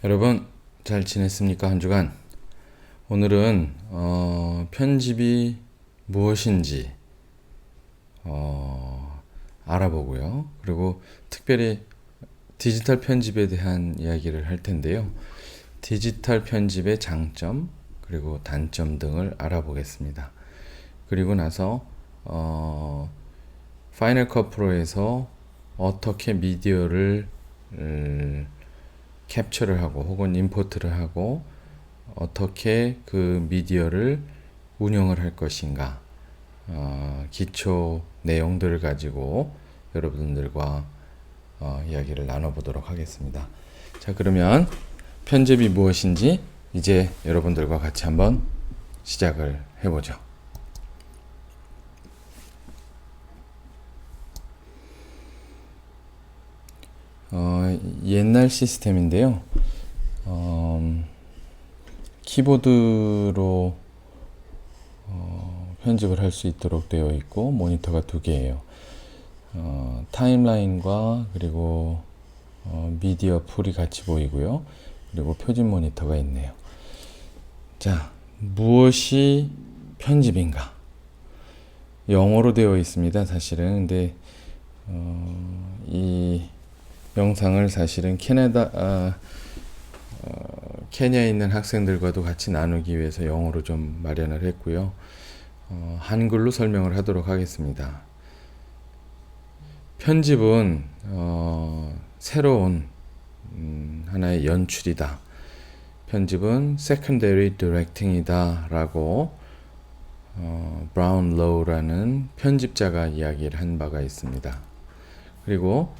여러분 잘 지냈습니까? 한 주간. 오늘은 편집이 무엇인지 알아보고요. 그리고 특별히 디지털 편집에 대한 이야기를 할 텐데요. 디지털 편집의 장점 그리고 단점 등을 알아보겠습니다. 그리고 나서 파이널 컷 프로에서 어떻게 미디어를 캡처를 하고 혹은 임포트를 하고 어떻게 그 미디어를 운영을 할 것인가, 기초 내용들을 가지고 여러분들과 이야기를 나눠보도록 하겠습니다. 자, 그러면 편집이 무엇인지 이제 여러분들과 같이 한번 시작을 해보죠. 옛날 시스템인데요. 키보드로 편집을 할 수 있도록 되어 있고 모니터가 두 개예요. 타임라인과 그리고 미디어 풀이 같이 보이고요. 그리고 표준 모니터가 있네요. 자, 무엇이 편집인가? 영어로 되어 있습니다. 사실은. 근데 이 영상을 사실은 케냐에 있는 학생들과도 같이 나누기 위해서 영어로 좀 마련을 했고요. 한글로 설명을 하도록 하겠습니다. 편집은 새로운 하나의 연출이다. 편집은 secondary directing이다 라고 브라운 로우라는 편집자가 이야기를 한 바가 있습니다. 그리고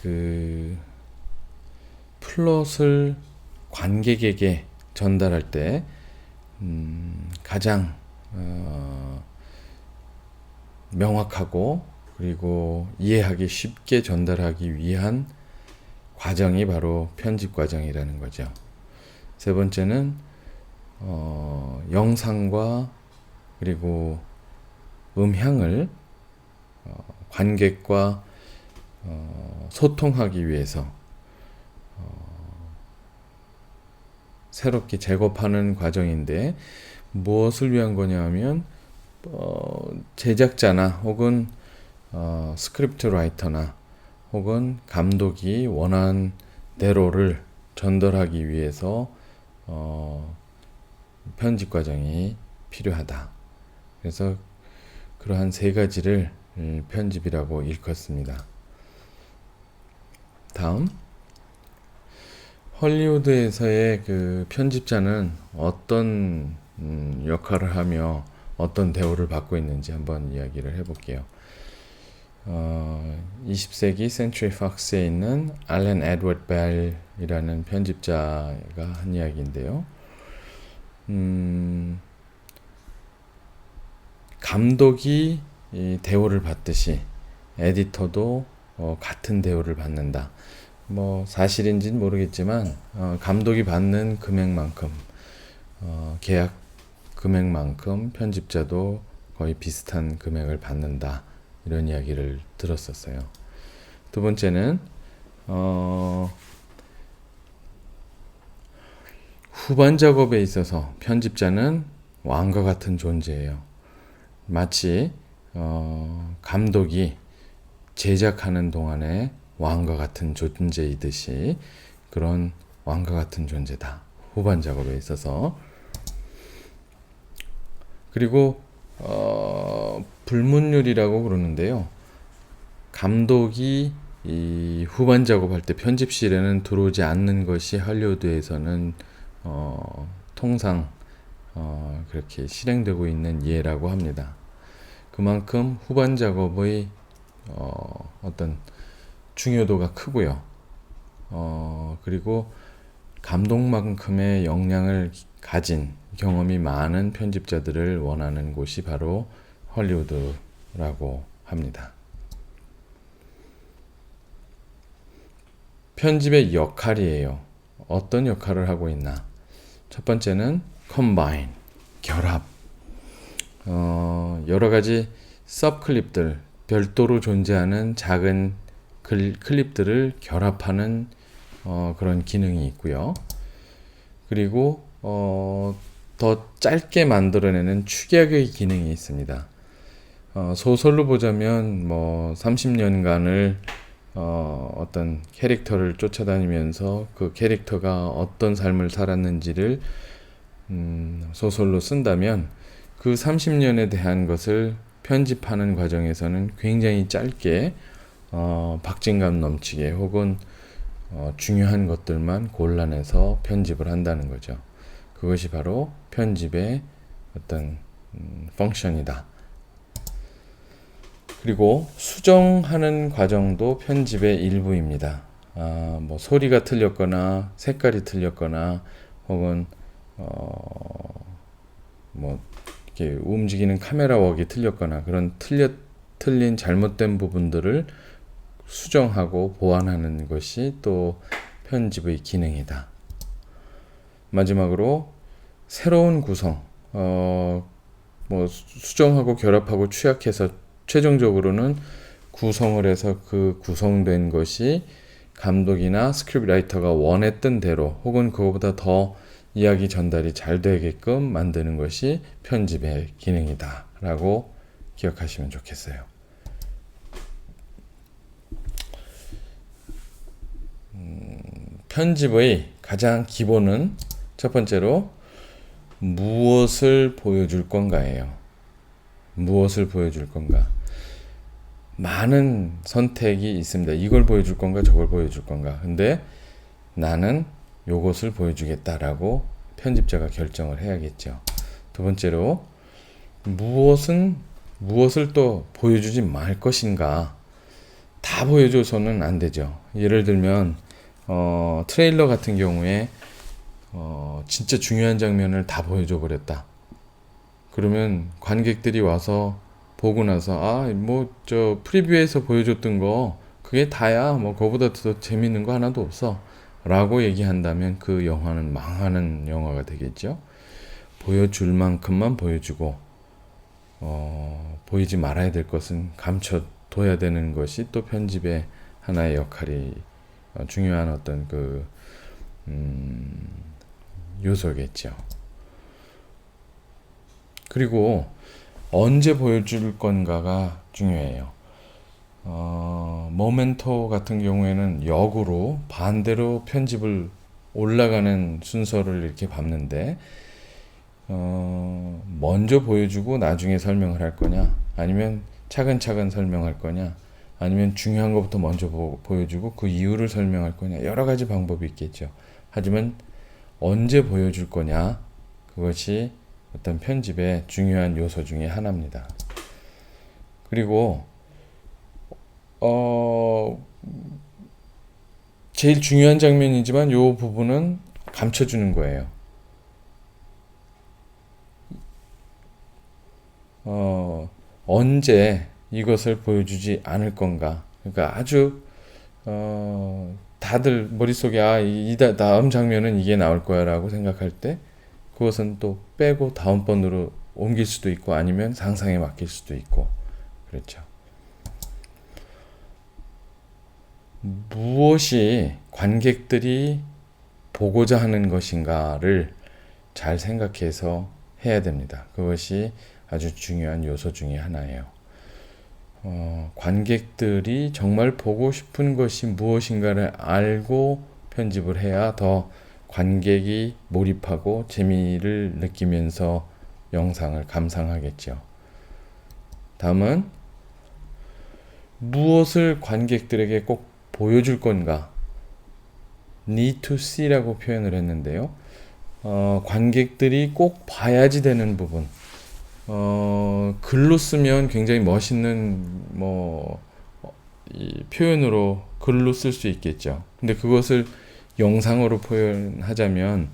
그 플롯을 관객에게 전달할 때 가장 명확하고 그리고 이해하기 쉽게 전달하기 위한 과정이 바로 편집 과정이라는 거죠. 세 번째는 영상과 그리고 음향을 관객과 소통하기 위해서 새롭게 제곱하는 과정인데 무엇을 위한 거냐면 제작자나 혹은 스크립트 라이터나 혹은 감독이 원하는 대로를 전달하기 위해서 편집 과정이 필요하다. 그래서 그러한 세 가지를 편집이라고 일컫습니다. 다음, 헐리우드에서의 그 편집자는 어떤 역할을 하며 어떤 대우를 받고 있는지 한번 이야기를 해볼게요. 20세기 센츄리 팍스에 있는 알렌 에드워드 벨이라는 편집자가 한 이야기인데요. 감독이 이 대우를 받듯이 에디터도 같은 대우를 받는다. 뭐 사실인지는 모르겠지만 감독이 받는 금액만큼 계약 금액만큼 편집자도 거의 비슷한 금액을 받는다. 이런 이야기를 들었었어요. 두 번째는 후반 작업에 있어서 편집자는 왕과 같은 존재예요. 마치 감독이 제작하는 동안에 왕과 같은 존재이듯이 그런 왕과 같은 존재다. 후반 작업에 있어서. 그리고 불문율이라고 그러는데요. 감독이 이 후반 작업할 때 편집실에는 들어오지 않는 것이 할리우드에서는 통상 그렇게 실행되고 있는 예라고 합니다. 그만큼 후반 작업의 어떤 중요도가 크고요. 그리고 감독만큼의 역량을 가진 경험이 많은 편집자들을 원하는 곳이 바로 헐리우드라고 합니다. 편집의 역할이에요. 어떤 역할을 하고 있나? 첫 번째는 combine, 결합. 여러 가지 서브클립들, 별도로 존재하는 작은 클립들을 결합하는 그런 기능이 있고요. 그리고 더 짧게 만들어내는 축약의 기능이 있습니다. 소설로 보자면 뭐 30년간을 어떤 캐릭터를 쫓아다니면서 그 캐릭터가 어떤 삶을 살았는지를 소설로 쓴다면 그 30년에 대한 것을 편집하는 과정에서는 굉장히 짧게 박진감 넘치게 혹은 중요한 것들만 골라내서 편집을 한다는 거죠. 그것이 바로 편집의 어떤 펑션이다. 그리고 수정하는 과정도 편집의 일부입니다. 뭐 소리가 틀렸거나 색깔이 틀렸거나 혹은 뭐 이렇게 움직이는 카메라 웍이 틀렸거나 그런 틀린 잘못된 부분들을 수정하고 보완하는 것이 또 편집의 기능이다. 마지막으로 새로운 구성, 뭐 수정하고 결합하고 취약해서 최종적으로는 구성을 해서 그 구성된 것이 감독이나 스크립트 라이터가 원했던 대로 혹은 그거보다 더 이야기 전달이 잘 되게끔 만드는 것이 편집의 기능이다 라고 기억하시면 좋겠어요. 편집의 가장 기본은 첫 번째로 무엇을 보여줄 건가예요. 무엇을 보여줄 건가. 많은 선택이 있습니다. 이걸 보여줄 건가 저걸 보여줄 건가. 근데 나는 요것을 보여주겠다라고 편집자가 결정을 해야겠죠. 두 번째로 무엇을 또 보여주지 말 것인가. 다 보여줘서는 안 되죠. 예를 들면 트레일러 같은 경우에 진짜 중요한 장면을 다 보여줘 버렸다. 그러면 관객들이 와서 보고 나서 뭐 저 프리뷰에서 보여줬던 거 그게 다야. 뭐 그거보다 더 재밌는 거 하나도 없어. 라고 얘기한다면 그 영화는 망하는 영화가 되겠죠. 보여줄 만큼만 보여주고 보이지 말아야 될 것은 감춰둬야 되는 것이 또 편집의 하나의 역할이 중요한 어떤 그 요소겠죠. 그리고 언제 보여줄 건가가 중요해요. 모멘토 같은 경우에는 역으로 반대로 편집을 올라가는 순서를 이렇게 밟는데 먼저 보여주고 나중에 설명을 할 거냐, 아니면 차근차근 설명할 거냐, 아니면 중요한 것부터 먼저 보여주고 그 이유를 설명할 거냐, 여러 가지 방법이 있겠죠. 하지만 언제 보여줄 거냐, 그것이 어떤 편집의 중요한 요소 중에 하나입니다. 그리고 제일 중요한 장면이지만 이 부분은 감춰주는 거예요. 언제 이것을 보여주지 않을 건가. 그러니까 아주 다들 머릿속에 이 다음 장면은 이게 나올 거야 라고 생각할 때 그것은 또 빼고 다음번으로 옮길 수도 있고 아니면 상상에 맡길 수도 있고 그렇죠. 무엇이 관객들이 보고자 하는 것인가를 잘 생각해서 해야 됩니다. 그것이 아주 중요한 요소 중에 하나예요. 관객들이 정말 보고 싶은 것이 무엇인가를 알고 편집을 해야 더 관객이 몰입하고 재미를 느끼면서 영상을 감상하겠죠. 다음은 무엇을 관객들에게 꼭 보여줄 건가? need to see라고 표현을 했는데요. 관객들이 꼭 봐야지 되는 부분. 글로 쓰면 굉장히 멋있는 이 표현으로 글로 쓸 수 있겠죠. 근데 그것을 영상으로 표현하자면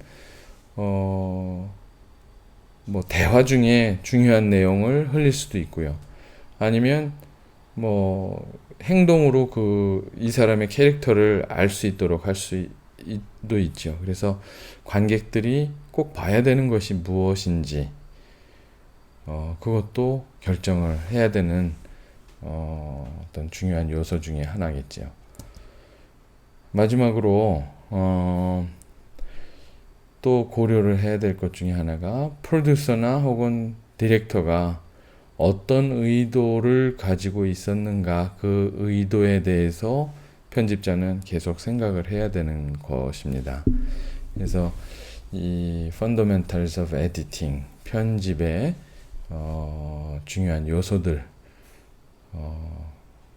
대화 중에 중요한 내용을 흘릴 수도 있고요. 아니면 행동으로 이 사람의 캐릭터를 알 수 있도록 할 수도 있죠. 그래서 관객들이 꼭 봐야 되는 것이 무엇인지 그것도 결정을 해야 되는 어떤 중요한 요소 중에 하나겠죠. 마지막으로 또 고려를 해야 될 것 중에 하나가 프로듀서나 혹은 디렉터가 어떤 의도를 가지고 있었는가, 그 의도에 대해서 편집자는 계속 생각을 해야 되는 것입니다. 그래서 이 Fundamentals of Editing, 편집의 중요한 요소들을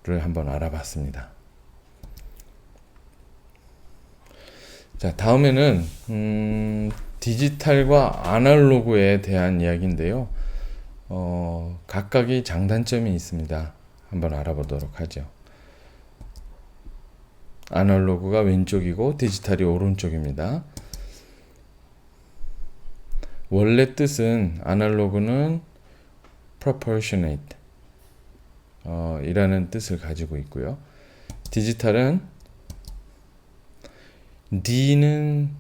한번 알아봤습니다. 자, 다음에는 디지털과 아날로그에 대한 이야기인데요. 각각의 장단점이 있습니다. 한번 알아보도록 하죠. 아날로그가 왼쪽이고 디지털이 오른쪽입니다. 원래 뜻은 아날로그는 proportionate 이라는 뜻을 가지고 있고요. 디지털은 D는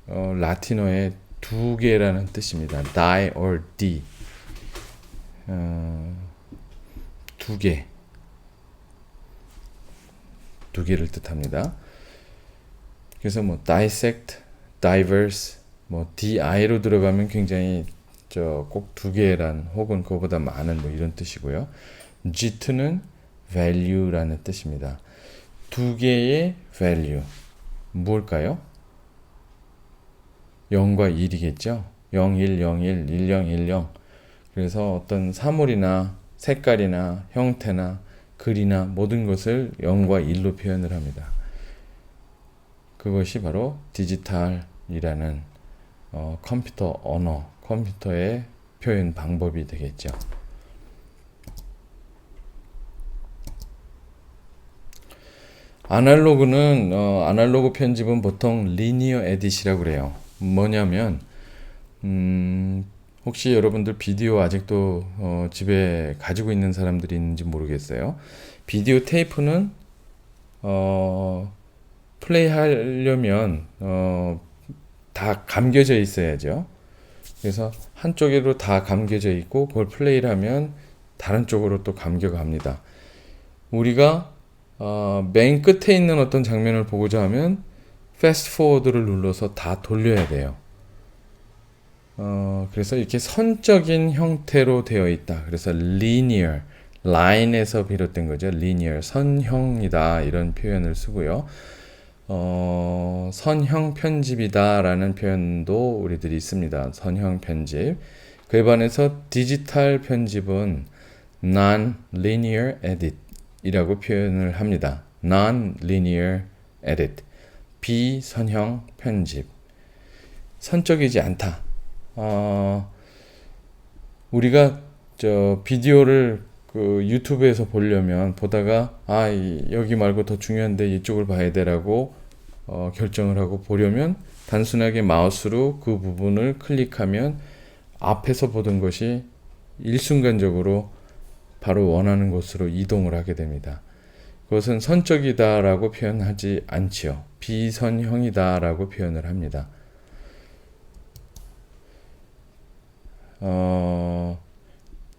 라틴어의 두 개라는 뜻입니다. die or D. 두 개를 뜻합니다. 그래서 뭐 dissect, diverse, 뭐 di로 들어가면 굉장히 꼭 두 개란 혹은 그거보다 많은 뭐 이런 뜻이고요. jit는 value라는 뜻입니다. 두 개의 value 뭘까요? 0과 1이겠죠. 0, 1, 0, 1, 1, 0, 1, 0. 그래서 어떤 사물이나 색깔이나 형태나 글이나 모든 것을 0과 1로 표현을 합니다. 그것이 바로 디지털이라는 컴퓨터 언어, 컴퓨터의 표현 방법이 되겠죠. 아날로그는 아날로그 편집은 보통 리니어 에딧이라고 그래요. 뭐냐면 혹시 여러분들 비디오 아직도 집에 가지고 있는 사람들이 있는지 모르겠어요. 비디오 테이프는 플레이 하려면 다 감겨져 있어야죠. 그래서 한쪽으로 다 감겨져 있고 그걸 플레이를 하면 다른 쪽으로 또 감겨갑니다. 우리가 맨 끝에 있는 어떤 장면을 보고자 하면 패스트 포워드를 눌러서 다 돌려야 돼요. 그래서 이렇게 선적인 형태로 되어 있다. 그래서 linear, line에서 비롯된 거죠. linear, 선형이다. 이런 표현을 쓰고요. 선형 편집이다 라는 표현도 우리들이 있습니다. 선형 편집. 그에 반해서 디지털 편집은 non-linear edit 이라고 표현을 합니다. non-linear edit, 비선형 편집. 선적이지 않다. 우리가 비디오를 그 유튜브에서 보려면 보다가 여기 말고 더 중요한데 이쪽을 봐야 되라고 결정을 하고 보려면 단순하게 마우스로 그 부분을 클릭하면 앞에서 보던 것이 일순간적으로 바로 원하는 곳으로 이동을 하게 됩니다. 그것은 선적이다라고 표현하지 않지요. 비선형이다라고 표현을 합니다.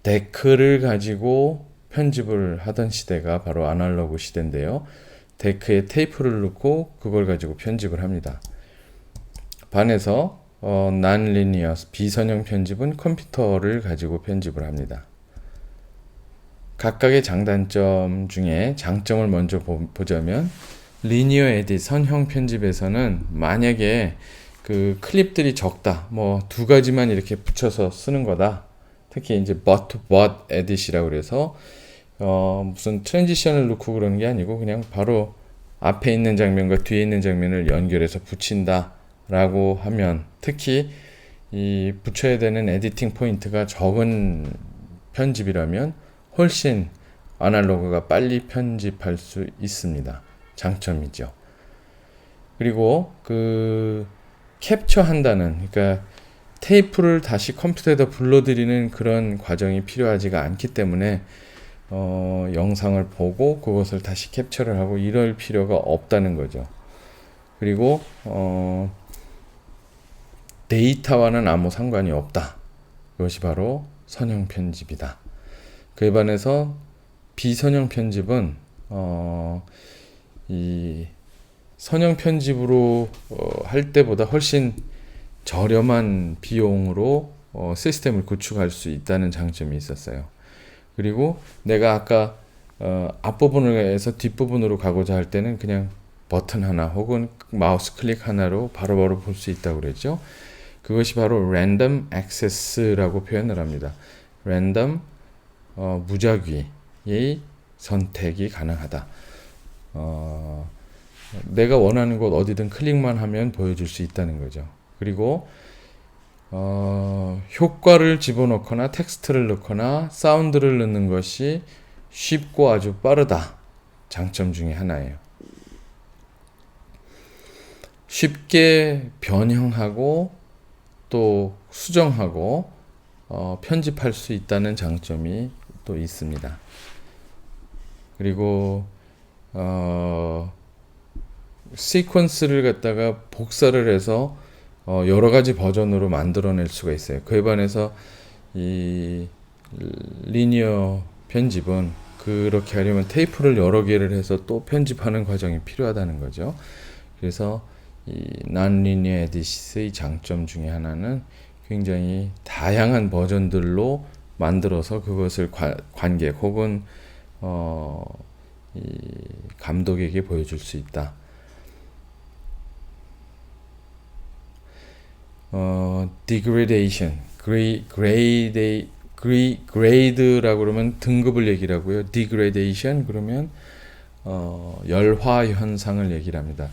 데크를 가지고 편집을 하던 시대가 바로 아날로그 시대인데요. 데크에 테이프를 넣고 그걸 가지고 편집을 합니다. 반해서 non-linear, 비선형 편집은 컴퓨터를 가지고 편집을 합니다. 각각의 장단점 중에 장점을 먼저 보자면 리니어 에딧, 선형 편집에서는 만약에 그 클립들이 적다, 뭐 두 가지만 이렇게 붙여서 쓰는 거다. 특히 이제 but 에딧이라고 그래서 무슨 트랜지션을 넣고 그러는 게 아니고 그냥 바로 앞에 있는 장면과 뒤에 있는 장면을 연결해서 붙인다라고 하면, 특히 이 붙여야 되는 에디팅 포인트가 적은 편집이라면 훨씬 아날로그가 빨리 편집할 수 있습니다. 장점이죠. 그리고 그 캡처한다는, 그러니까 테이프를 다시 컴퓨터에다 불러들이는 그런 과정이 필요하지가 않기 때문에 영상을 보고 그것을 다시 캡처를 하고 이럴 필요가 없다는 거죠. 그리고 데이터와는 아무 상관이 없다. 이것이 바로 선형 편집이다. 그에 반해서 비선형 편집은 이 선형 편집으로 할 때보다 훨씬 저렴한 비용으로 시스템을 구축할 수 있다는 장점이 있었어요. 그리고 내가 아까 앞부분에서 뒷부분으로 가고자 할 때는 그냥 버튼 하나 혹은 마우스 클릭 하나로 바로바로 볼 수 있다고 그랬죠. 그것이 바로 랜덤 액세스라고 표현을 합니다. 랜덤 무작위의 선택이 가능하다. 내가 원하는 곳 어디든 클릭만 하면 보여줄 수 있다는 거죠. 그리고 효과를 집어넣거나 텍스트를 넣거나 사운드를 넣는 것이 쉽고 아주 빠르다. 장점 중에 하나예요. 쉽게 변형하고 또 수정하고 편집할 수 있다는 장점이 또 있습니다. 그리고 시퀀스를 갖다가 복사를 해서 여러 가지 버전으로 만들어낼 수가 있어요. 그에 반해서 이 리니어 편집은 그렇게 하려면 테이프를 여러 개를 해서 또 편집하는 과정이 필요하다는 거죠. 그래서 이 non-linear edit의 장점 중에 하나는 굉장히 다양한 버전들로 만들어서 그것을 관객 혹은 이 감독에게 보여줄 수 있다. degradation, grade라고 그러면 등급을 얘기를 하고요. degradation 그러면 열화 현상을 얘기를 합니다.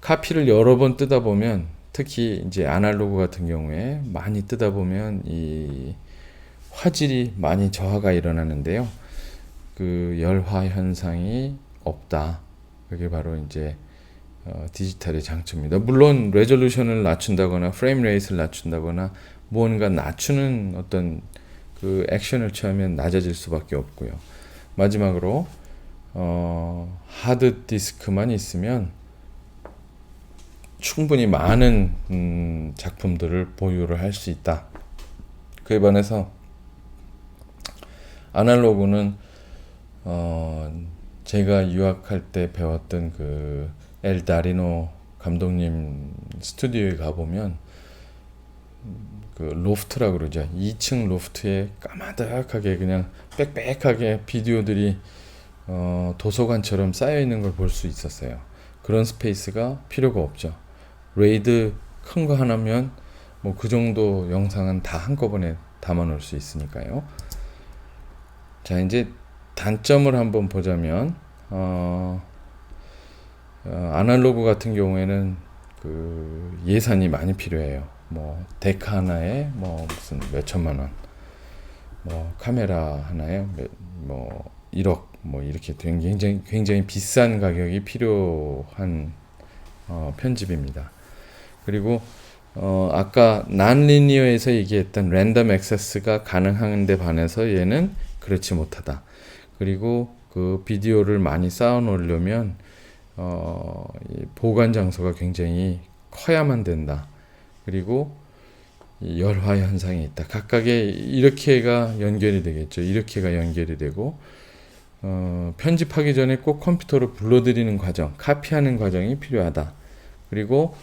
카피를 여러 번 뜯어 보면 특히 이제 아날로그 같은 경우에 많이 뜯어 보면 이 화질이 많이 저하가 일어나는데요. 그 열화 현상이 없다. 그게 바로 이제 디지털의 장점입니다. 물론 레졸루션을 낮춘다거나 프레임 레이트를 낮춘다거나 무언가 낮추는 어떤 그 액션을 취하면 낮아질 수밖에 없고요. 마지막으로 하드 디스크만 있으면 충분히 많은 작품들을 보유를 할 수 있다. 그에 반해서 아날로그는 제가 유학할 때 배웠던 그 엘 다리노 감독님 스튜디오에 가보면 그 로프트라고 그러죠. 2층 로프트에 까마득하게 그냥 빽빽하게 비디오들이 도서관처럼 쌓여 있는 걸 볼 수 있었어요. 그런 스페이스가 필요가 없죠. 레이드 큰 거 하나면 뭐 그 정도 영상은 다 한꺼번에 담아 놓을 수 있으니까요. 자, 이제 단점을 한번 보자면 아날로그 같은 경우에는 그 예산이 많이 필요해요. 뭐 데카 하나에 뭐 무슨 몇 천만 원, 뭐 카메라 하나에 뭐 1억 뭐 이렇게 굉장히 비싼 가격이 필요한 편집입니다. 그리고 아까 난리니어에서 얘기했던 랜덤 액세스가 가능한 데 반해서 얘는 그렇지 못하다. 그리고 그 비디오를 많이 쌓아 놓으려면 보관 장소가 굉장히 커야만 된다. 그리고 열화 현상이 있다. 각각의 이렇게가 연결이 되겠죠. 이렇게가 연결이 되고 편집하기 전에 꼭 컴퓨터로 불러들이는 과정, 카피하는 과정이 필요하다. 그리고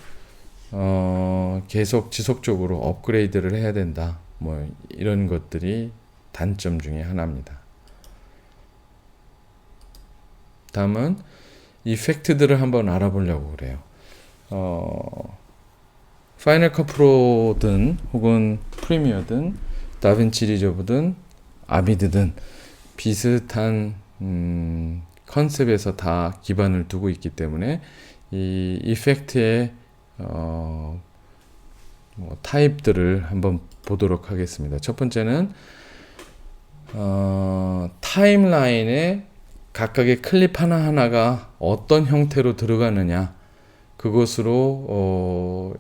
계속 지속적으로 업그레이드를 해야 된다. 뭐 이런 것들이 단점 중에 하나입니다. 다음은 이펙트들을 한번 알아보려고 그래요. 파이널 컷 프로든 혹은 프리미어든 다빈치 리저브든 아비드든 비슷한 컨셉에서 다 기반을 두고 있기 때문에 이 이펙트의 타입들을 한번 보도록 하겠습니다. 첫 번째는 타임라인에 각각의 클립 하나하나가 어떤 형태로 들어가느냐, 그것으로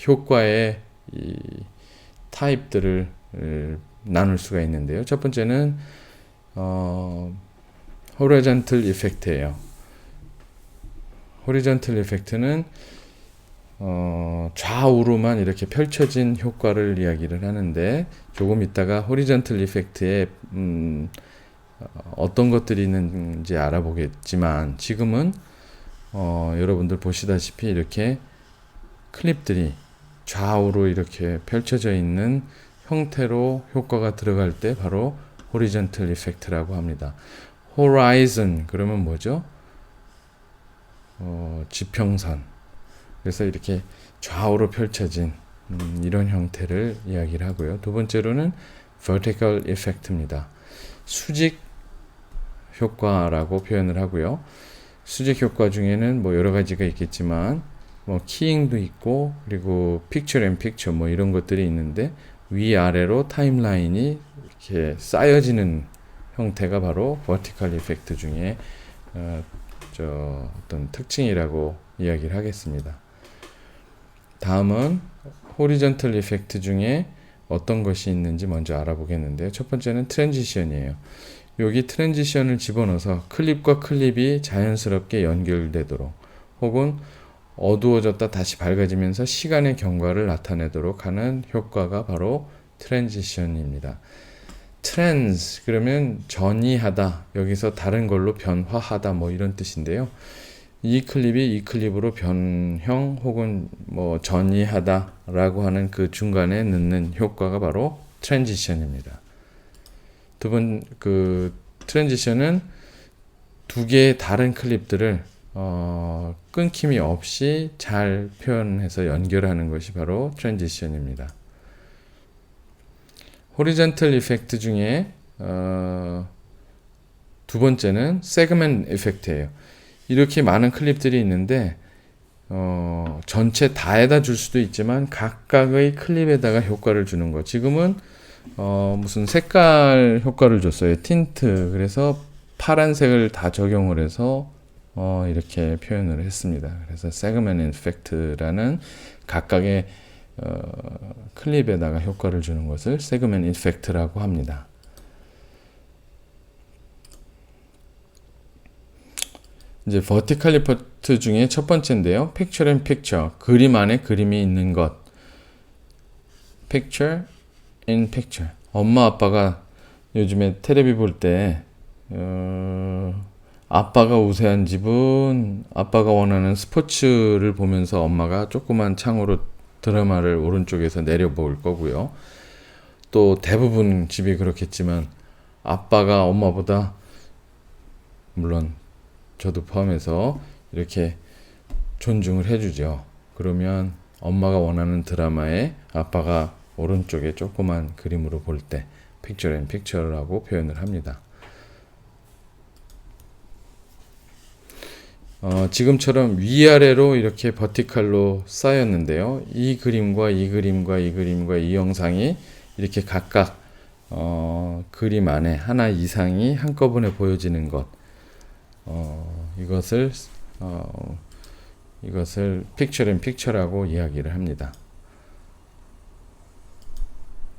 효과의 이 타입들을 나눌 수가 있는데요. 첫 번째는 호리존털 이펙트예요. 호리존털 이펙트는 좌우로만 이렇게 펼쳐진 효과를 이야기를 하는데, 조금 있다가 호리존털 이펙트의 어떤 것들이 있는지 알아보겠지만 지금은 여러분들 보시다시피 이렇게 클립들이 좌우로 이렇게 펼쳐져 있는 형태로 효과가 들어갈 때 바로 horizontal effect라고 합니다. horizon 그러면 뭐죠? 지평선. 그래서 이렇게 좌우로 펼쳐진 이런 형태를 이야기를 하고요. 두 번째로는 vertical effect입니다. 수직 효과라고 표현을 하고요. 수직 효과 중에는 뭐 여러 가지가 있겠지만 뭐 키잉도 있고 그리고 픽처 앤 픽처 뭐 이런 것들이 있는데 위아래로 타임라인이 이렇게 쌓여지는 형태가 바로 vertical effect 중에 어떤 특징이라고 이야기를 하겠습니다. 다음은 horizontal effect 중에 어떤 것이 있는지 먼저 알아보겠는데요. 첫 번째는 트랜지션이에요. 여기 트랜지션을 집어넣어서 클립과 클립이 자연스럽게 연결되도록 혹은 어두워졌다 다시 밝아지면서 시간의 경과를 나타내도록 하는 효과가 바로 트랜지션입니다. 트랜스 그러면 전이하다, 여기서 다른 걸로 변화하다 뭐 이런 뜻인데요. 이 클립이 이 클립으로 변형 혹은 뭐 전이하다라고 하는 그 중간에 넣는 효과가 바로 트랜지션입니다. 두 번 그 트랜지션은 두 개의 다른 클립들을 끊김이 없이 잘 표현해서 연결하는 것이 바로 트랜지션입니다. 호리존털 이펙트 중에 두 번째는 세그먼트 이펙트예요. 이렇게 많은 클립들이 있는데 전체 다에다 줄 수도 있지만 각각의 클립에다가 효과를 주는 거. 지금은 무슨 색깔 효과를 줬어요. 틴트. 그래서 파란색을 다 적용을 해서 이렇게 표현을 했습니다. 그래서 세그먼트 이펙트라는 각각의 클립에다가 효과를 주는 것을 세그먼트 이펙트라고 합니다. 이제 버티컬 이펙트 중에 첫 번째인데요. Picture in Picture, 그림 안에 그림이 있는 것. Picture in Picture. 엄마 아빠가 요즘에 텔레비 볼 때 아빠가 우세한 집은 아빠가 원하는 스포츠를 보면서 엄마가 조그만 창으로 드라마를 오른쪽에서 내려볼 거고요. 또 대부분 집이 그렇겠지만 아빠가 엄마보다, 물론 저도 포함해서 이렇게 존중을 해주죠. 그러면 엄마가 원하는 드라마에 아빠가 오른쪽에 조그만 그림으로 볼 때 픽처 앤 픽처라고 표현을 합니다. 지금처럼 위아래로 이렇게 버티컬로 쌓였는데요. 이 그림과 이 그림과 이 그림과 이 영상이 이렇게 각각 그림 안에 하나 이상이 한꺼번에 보여지는 것. 이것을 픽처 앤 픽처라고 이야기를 합니다.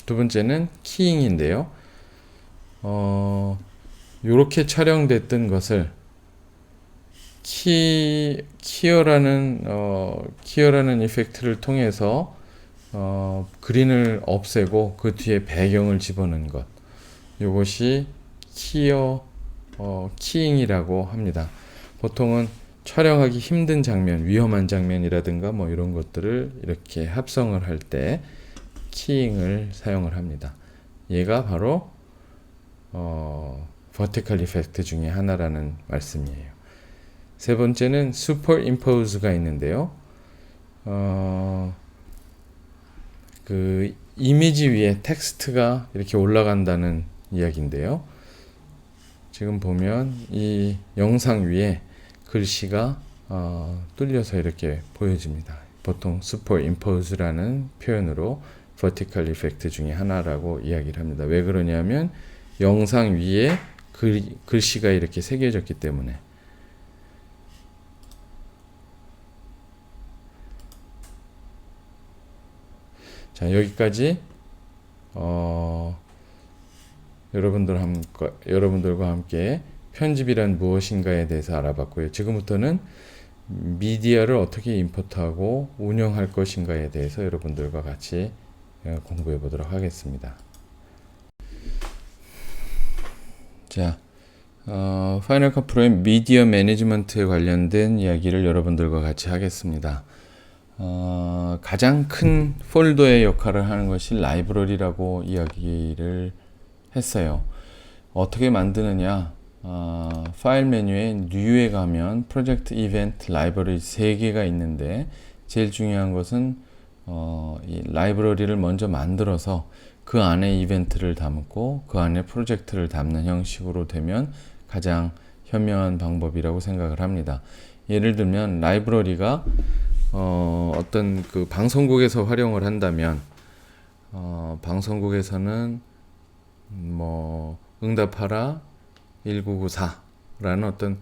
두 번째는 키잉인데요. 이렇게 촬영됐던 것을 키어라는 이펙트를 통해서 그린을 없애고 그 뒤에 배경을 집어넣은 것. 이것이 키잉이라고 합니다. 보통은 촬영하기 힘든 장면, 위험한 장면이라든가 뭐 이런 것들을 이렇게 합성을 할 때 키잉을 사용을 합니다. 얘가 바로 vertical effect 중에 하나라는 말씀이에요. 세 번째는 superimpose가 있는데요. 그 이미지 위에 텍스트가 이렇게 올라간다는 이야기인데요. 지금 보면 이 영상 위에 글씨가 뚫려서 이렇게 보여집니다. 보통 superimpose라는 표현으로 vertical effect 중에 하나라고 이야기를 합니다. 왜 그러냐면 영상 위에 글씨가 이렇게 새겨졌기 때문에. 자, 여기까지 여러분들과 함께 편집이란 무엇인가에 대해서 알아봤고요. 지금부터는 미디어를 어떻게 임포트하고 운영할 것인가에 대해서 여러분들과 같이 공부해 보도록 하겠습니다. 자, 파이널 컷 프로의 미디어 매니지먼트에 관련된 이야기를 여러분들과 같이 하겠습니다. 가장 큰 폴더의 역할을 하는 것이 라이브러리라고 이야기를 했어요. 어떻게 만드느냐? 파일 메뉴에 New에 가면 프로젝트 이벤트 라이브러리 3개가 있는데 제일 중요한 것은 이 라이브러리를 먼저 만들어서 그 안에 이벤트를 담고 그 안에 프로젝트를 담는 형식으로 되면 가장 현명한 방법이라고 생각을 합니다. 예를 들면 라이브러리가 어떤 그 방송국에서 활용을 한다면 방송국에서는 뭐 응답하라 1994라는 어떤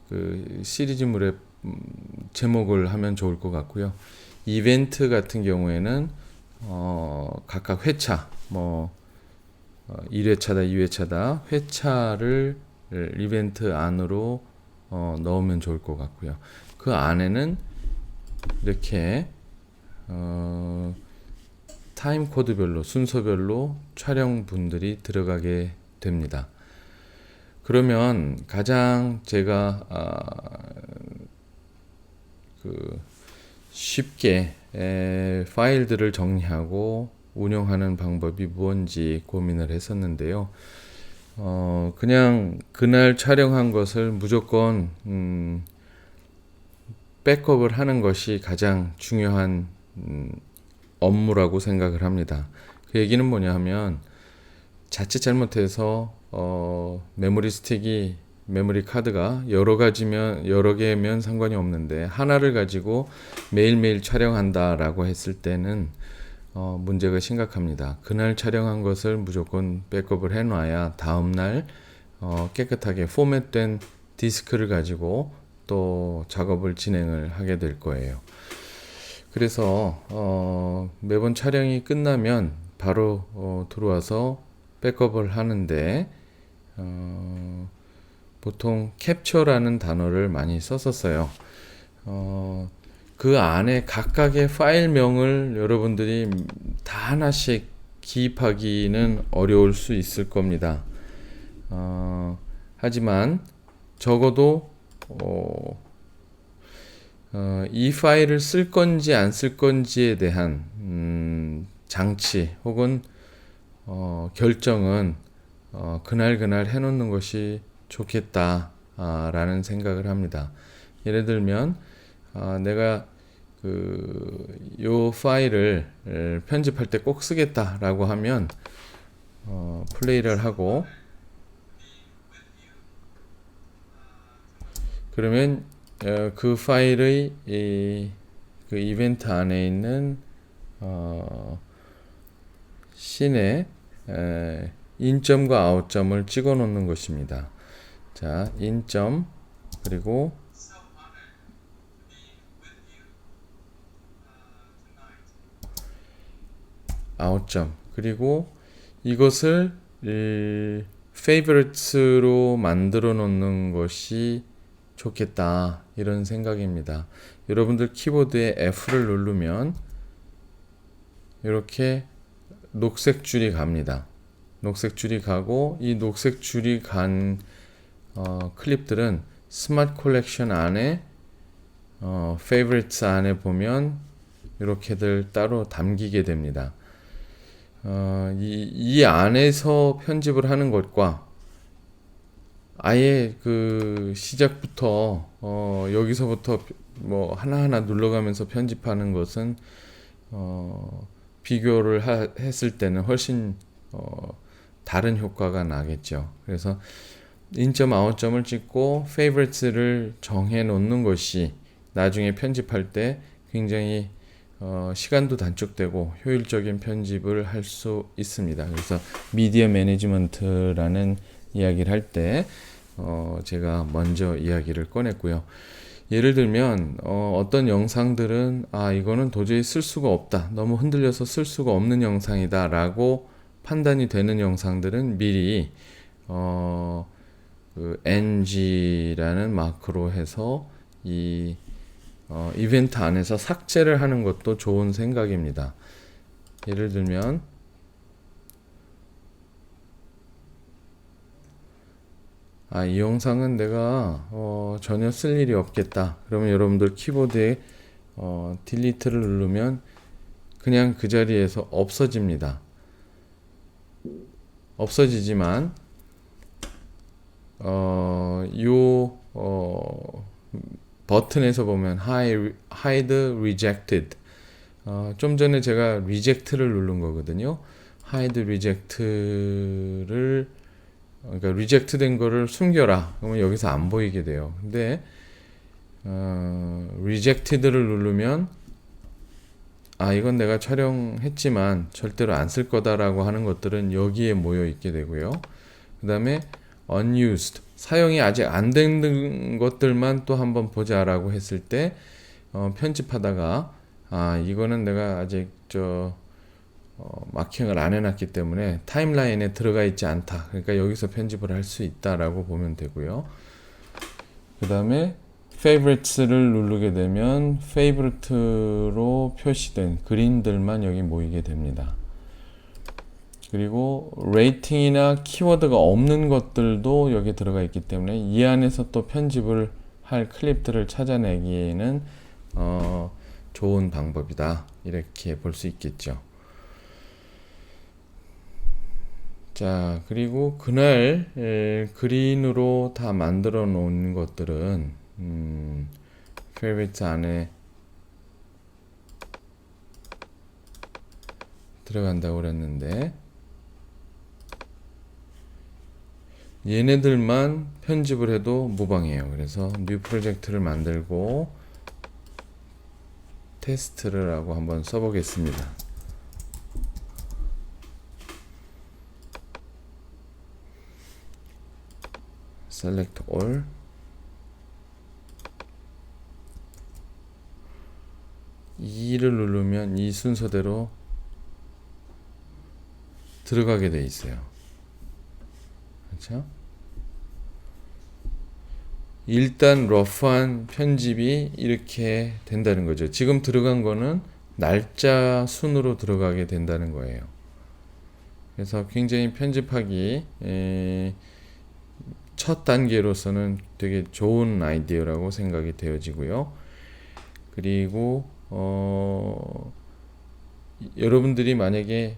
그 시리즈물의 제목을 하면 좋을 것 같고요. 이벤트 같은 경우에는 각각 회차 1회차다 2회차다 회차를 이벤트 안으로 넣으면 좋을 것 같고요. 그 안에는 이렇게 타임 코드별로 순서별로 촬영분들이 들어가게 됩니다. 그러면 가장 제가 쉽게 파일들을 정리하고 운영하는 방법이 무엇인지 고민을 했었는데요. 그냥 그날 촬영한 것을 무조건 백업을 하는 것이 가장 중요한 업무라고 생각을 합니다. 그 얘기는 뭐냐 하면 자칫 잘못해서 메모리 스틱이 메모리 카드가 여러 개면 상관이 없는데 하나를 가지고 매일매일 촬영한다라고 했을 때는 문제가 심각합니다. 그날 촬영한 것을 무조건 백업을 해놔야 다음날 깨끗하게 포맷된 디스크를 가지고 또 작업을 진행을 하게 될 거예요. 그래서 매번 촬영이 끝나면 바로 들어와서 백업을 하는데 보통 캡처라는 단어를 많이 썼었어요. 그 안에 각각의 파일명을 여러분들이 다 하나씩 기입하기는 어려울 수 있을 겁니다. 하지만 적어도 이 파일을 쓸 건지 안 쓸 건지에 대한 장치 혹은 결정은 그날 해놓는 것이 좋겠다 라는 생각을 합니다. 예를 들면 내가 요 파일을 편집할 때 꼭 쓰겠다 라고 하면 플레이를 하고 그러면 그 파일의 그 이벤트 안에 있는 씬에 인점과 아웃점을 찍어 놓는 것입니다. 자, 인점 그리고 아웃점 그리고 이것을 페이버릿으로 만들어 놓는 것이 좋겠다 이런 생각입니다. 여러분들 키보드에 F를 누르면 이렇게 녹색 줄이 갑니다. 녹색 줄이 가고 이 녹색 줄이 간 클립들은 스마트 컬렉션 안에 페이버리츠 안에 보면 이렇게들 따로 담기게 됩니다. 이 안에서 편집을 하는 것과 아예 그 시작부터 여기서부터 뭐 하나하나 눌러가면서 편집하는 것은 비교를 했을 때는 훨씬 다른 효과가 나겠죠. 그래서 인점 아웃점을 찍고 페이버릿을 정해 놓는 것이 나중에 편집할 때 굉장히 시간도 단축되고 효율적인 편집을 할 수 있습니다. 그래서 미디어 매니지먼트라는 이야기를 할 때 제가 먼저 이야기를 꺼냈고요. 예를 들면 어떤 영상들은 이거는 도저히 쓸 수가 없다, 너무 흔들려서 쓸 수가 없는 영상이다 라고 판단이 되는 영상들은 미리 그 ng라는 마크로 해서 이 이벤트 안에서 삭제를 하는 것도 좋은 생각입니다. 예를 들면 이 영상은 내가 전혀 쓸 일이 없겠다. 그러면 여러분들 키보드에 딜리트를 누르면 그냥 그 자리에서 없어집니다. 없어지지만 버튼에서 보면 hide rejected, 좀 전에 제가 reject를 누른 거거든요. hide reject를, 그러니까 reject 된 거를 숨겨라. 그러면 여기서 안 보이게 돼요. 근데 rejected를 누르면 이건 내가 촬영했지만 절대로 안 쓸 거다라고 하는 것들은 여기에 모여 있게 되고요. 그 다음에 unused, 사용이 아직 안 된 것들만 또 한번 보자라고 했을 때 편집하다가 이거는 내가 아직 마킹을 안 해놨기 때문에 타임라인에 들어가 있지 않다. 그러니까 여기서 편집을 할 수 있다라고 보면 되고요. 그 다음에 favorites를 누르게 되면 favorite로 표시된 그림들만 여기 모이게 됩니다. 그리고 레이팅이나 키워드가 없는 것들도 여기 들어가 있기 때문에 이 안에서 또 편집을 할 클립들을 찾아내기에는 좋은 방법이다, 이렇게 볼 수 있겠죠. 자, 그리고 그날 그린으로 다 만들어 놓은 것들은 favorites 안에 들어간다고 그랬는데 얘네들만 편집을 해도 무방해요. 그래서 new 프로젝트를 만들고 테스트를 하고 한번 써보겠습니다. select all, E를 누르면 이 순서대로 들어가게 돼 있어요. 그렇죠? 일단 러프한 편집이 이렇게 된다는 거죠. 지금 들어간 거는 날짜 순으로 들어가게 된다는 거예요. 그래서 굉장히 편집하기 첫 단계로서는 되게 좋은 아이디어라고 생각이 되어지고요. 그리고 여러분들이 만약에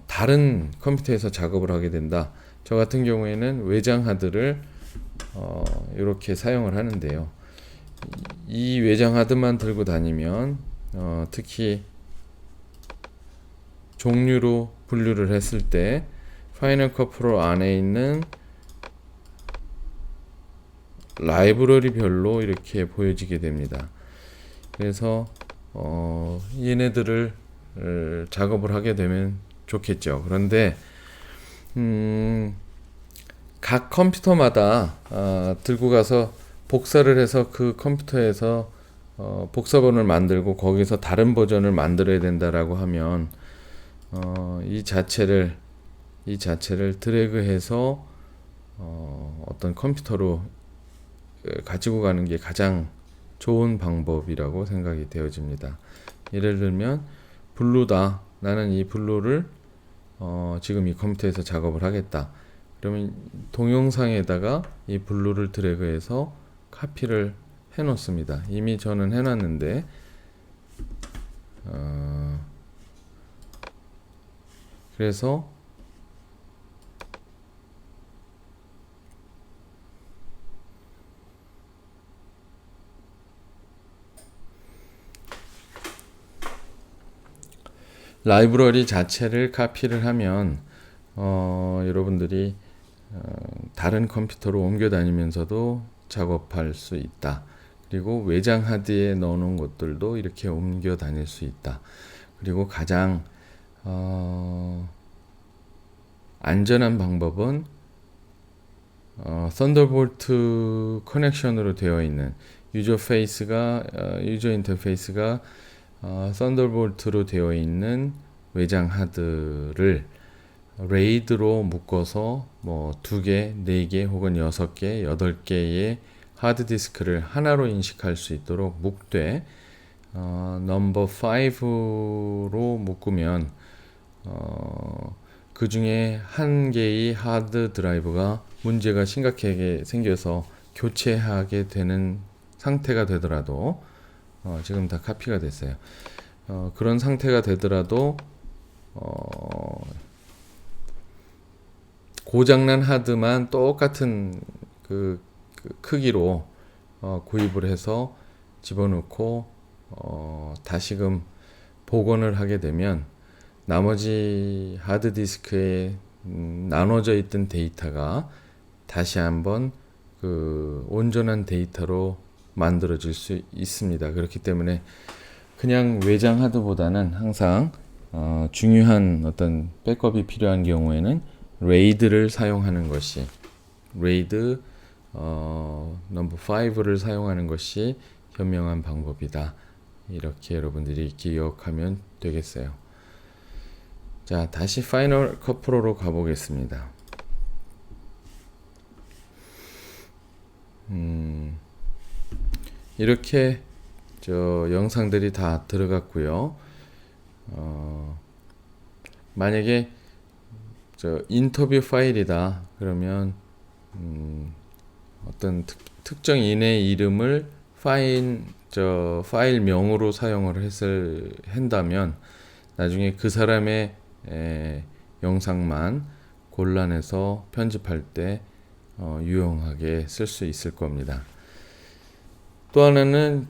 다른 컴퓨터에서 작업을 하게 된다. 저 같은 경우에는 외장 하드를 이렇게 사용을 하는데요. 이 외장 하드만 들고 다니면 특히 종류로 분류를 했을 때 파이널 컷 프로 안에 있는 라이브러리별로 이렇게 보여지게 됩니다. 그래서 얘네들을 작업을 하게 되면 좋겠죠. 그런데 각 컴퓨터마다 들고 가서 복사를 해서 그 컴퓨터에서 복사본을 만들고 거기서 다른 버전을 만들어야 된다라고 하면 이 자체를 드래그해서 어떤 컴퓨터로 가지고 가는 게 가장 좋은 방법이라고 생각이 되어집니다. 예를 들면 블루다. 나는 이 블루를 지금 이 컴퓨터에서 작업을 하겠다. 그러면 동영상에다가 이 블루를 드래그해서 카피를 해 놓습니다. 이미 저는 해 놨는데 그래서 라이브러리 자체를 카피를 하면 여러분들이 다른 컴퓨터로 옮겨 다니면서도 작업할 수 있다. 그리고 외장 하드에 넣어 놓은 것들도 이렇게 옮겨 다닐 수 있다. 그리고 가장 안전한 방법은 썬더볼트 커넥션으로 되어 있는 유저 인터페이스가 썬더볼트로 되어 있는 외장 하드를 레이드로 묶어서 뭐 2개, 4개 혹은 6개, 8개의 하드디스크를 하나로 인식할 수 있도록 묶되 넘버 5로 묶으면 그 그 중에 한 개의 하드 드라이브가 문제가 심각하게 생겨서 교체하게 되는 상태가 되더라도 지금 다 카피가 됐어요. 그런 상태가 되더라도 고장난 하드만 똑같은 그 크기로 구입을 해서 집어넣고 다시금 복원을 하게 되면 나머지 하드디스크에 나눠져 있던 데이터가 다시 한번 그 온전한 데이터로 만들어질 수 있습니다. 그렇기 때문에 그냥 외장 하드보다는 항상 중요한 어떤 백업이 필요한 경우에는 레이드를 사용하는 것이 레이드 넘버 5를 사용하는 것이 현명한 방법이다. 이렇게 여러분들이 기억하면 되겠어요. 자, 다시 파이널 컷 프로로 가보겠습니다. 이렇게 영상들이 다 들어갔고요. 만약에 인터뷰 파일이다 그러면 어떤 특정인의 이름을 파일명으로 사용을 한다면 나중에 그 사람의 영상만 골라내서 편집할 때 유용하게 쓸 수 있을 겁니다. 또 하나는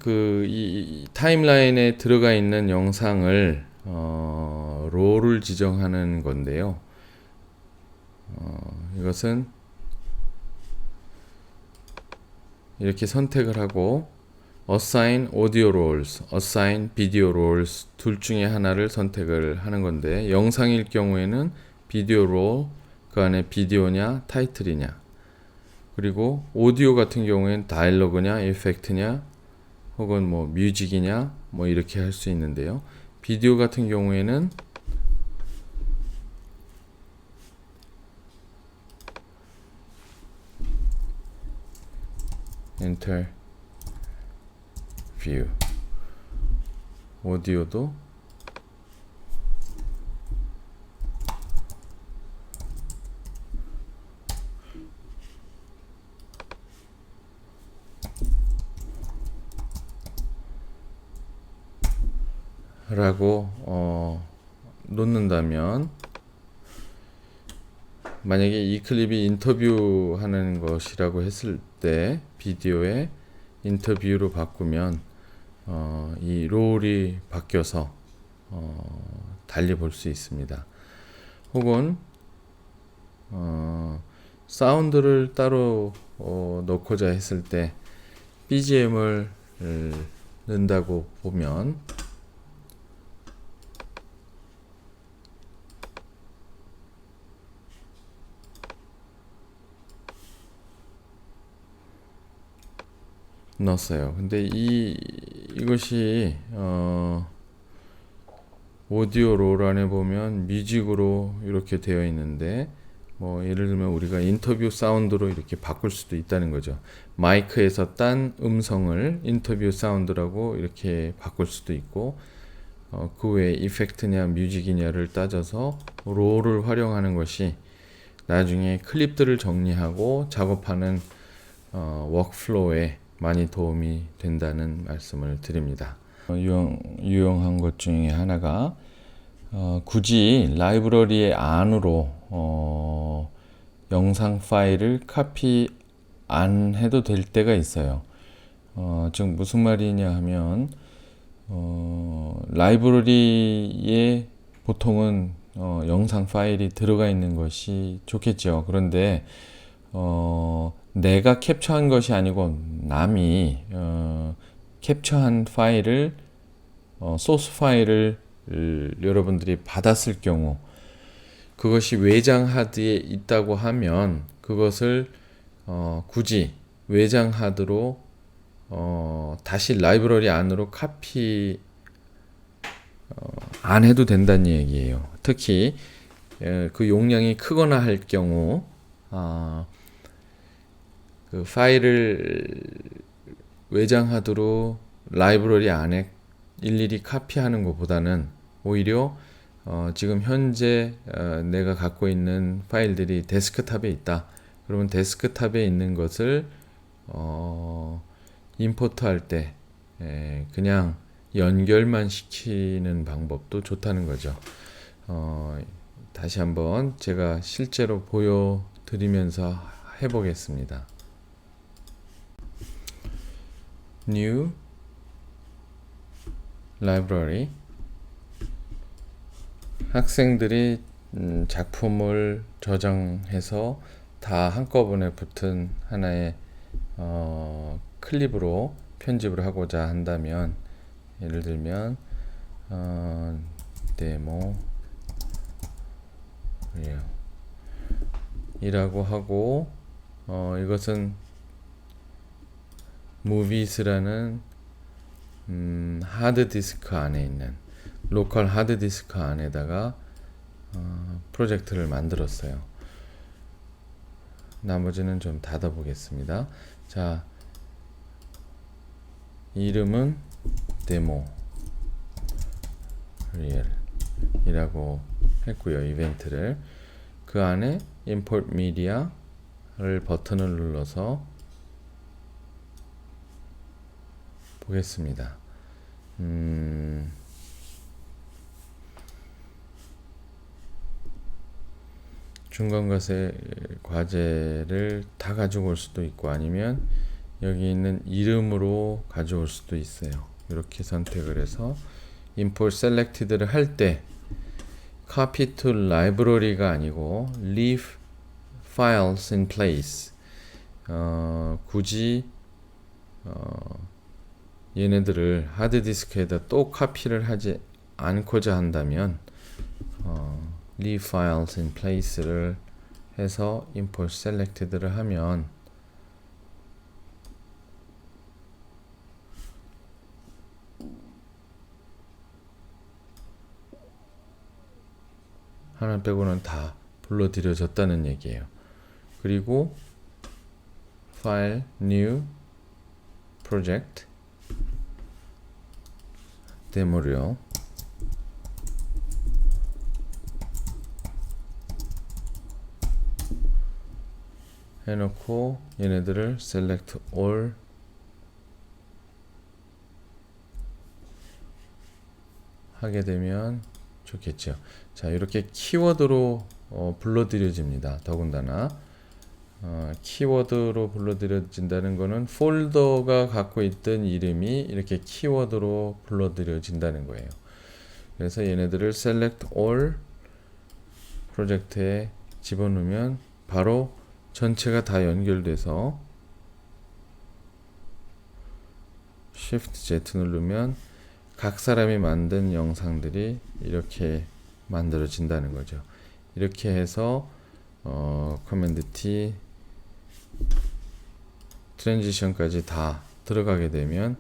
이 타임라인에 들어가 있는 영상을 롤을 지정하는 건데요. 이것은 이렇게 선택을 하고 Assign Audio Roles, Assign Video Roles 둘 중에 하나를 선택을 하는 건데 영상일 경우에는 비디오 롤, 그 안에 비디오냐 타이틀이냐, 그리고 오디오 같은 경우에는 다이얼로그냐 이펙트냐 혹은 뭐 뮤직이냐 뭐 이렇게 할 수 있는데요. 비디오 같은 경우에는 Enter View, 오디오도 라고 놓는다면 만약에 이 클립이 인터뷰하는 것이라고 했을 때 비디오에 인터뷰로 바꾸면 이 롤이 바뀌어서 달리 볼 수 있습니다. 혹은 사운드를 따로 넣고자 했을 때 BGM을 넣는다고 보면 넣었어요. 근데 이것이 오디오 롤 안에 보면 뮤직으로 이렇게 되어 있는데 뭐 예를 들면 우리가 인터뷰 사운드로 이렇게 바꿀 수도 있다는 거죠. 마이크에서 딴 음성을 인터뷰 사운드라고 이렇게 바꿀 수도 있고 그 외에 이펙트냐 뮤직이냐를 따져서 롤을 활용하는 것이 나중에 클립들을 정리하고 작업하는 워크플로우에 많이 도움이 된다는 말씀을 드립니다. 유용한 것 중에 하나가 굳이 라이브러리의 안으로 영상 파일을 카피 안 해도 될 때가 있어요. 즉 무슨 말이냐 하면 라이브러리에 보통은 영상 파일이 들어가 있는 것이 좋겠죠. 그런데 내가 캡처한 것이 아니고 남이 캡처한 파일을 소스 파일을 여러분들이 받았을 경우 그것이 외장 하드에 있다고 하면 그것을 굳이 외장 하드로 다시 라이브러리 안으로 카피 안 해도 된다는 얘기예요. 특히 그 용량이 크거나 할 경우 그 파일을 외장 하드로 라이브러리 안에 일일이 카피하는 것보다는 오히려 지금 현재 내가 갖고 있는 파일들이 데스크탑에 있다. 그러면 데스크탑에 있는 것을 임포트 할 때 그냥 연결만 시키는 방법도 좋다는 거죠. 다시 한번 제가 실제로 보여드리면서 해보겠습니다. New Library. 학생들이 작품을 저장해서 다 한꺼번에 붙은 하나의 클립으로 편집을 하고자 한다면, 예를 들면 데모 이라고 하고, 이것은 movies라는 하드디스크 안에 있는 로컬 하드디스크 안에다가 프로젝트를 만들었어요. 나머지는 좀 닫아 보겠습니다. 자, 이름은 데모 리얼 이라고 했고요. 이벤트를 그 안에 import media를 버튼을 눌러서 보겠습니다. 중간 과제를 다 가지고 올 수도 있고, 아니면 여기 있는 이름으로 가져올 수도 있어요. 이렇게 선택을 해서 import selected를 할 때 copy to library가 아니고 leave files in place, 굳이 얘네들을 하드디스크에다 또 카피를 하지 않고자 한다면 leave files in place를 해서 import selected를 하면 하나 빼고는 다 불러들여졌다는 얘기예요. 그리고 file new project 데모요. 해놓고 얘네들을 select all 하게 되면 좋겠죠. 자, 이렇게 키워드로 불러들여집니다. 더군다나 키워드로 불러들여진다는 것은 폴더가 갖고 있던 이름이 이렇게 키워드로 불러들여진다는 거예요. 그래서 얘네들을 select all 프로젝트에 집어넣으면 바로 전체가 다 연결돼서 Shift Z 누르면 각 사람이 만든 영상들이 이렇게 만들어진다는 거죠. 이렇게 해서 커맨드 T 트랜지션까지 다 들어가게 되면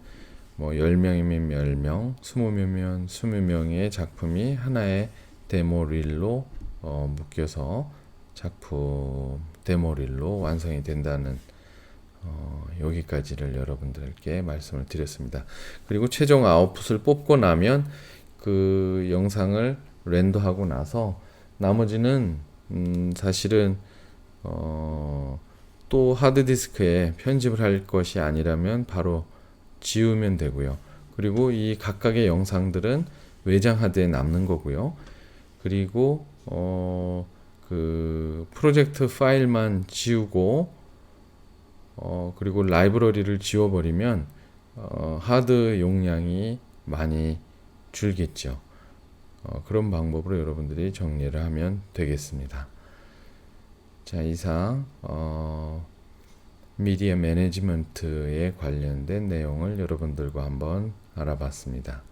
뭐 10명이면 10명, 20명이면 20명의 작품이 하나의 데모릴로 묶여서 작품 데모릴로 완성이 된다는 여기까지를 여러분들께 말씀을 드렸습니다. 그리고 최종 아웃풋을 뽑고 나면 그 영상을 렌더하고 나서 나머지는 사실은 또 하드디스크에 편집을 할 것이 아니라면 바로 지우면 되고요. 그리고 이 각각의 영상들은 외장 하드에 남는 거고요. 그리고 그 프로젝트 파일만 지우고 그리고 라이브러리를 지워버리면 하드 용량이 많이 줄겠죠. 그런 방법으로 여러분들이 정리를 하면 되겠습니다. 자, 이상 미디어 매니지먼트에 관련된 내용을 여러분들과 한번 알아봤습니다.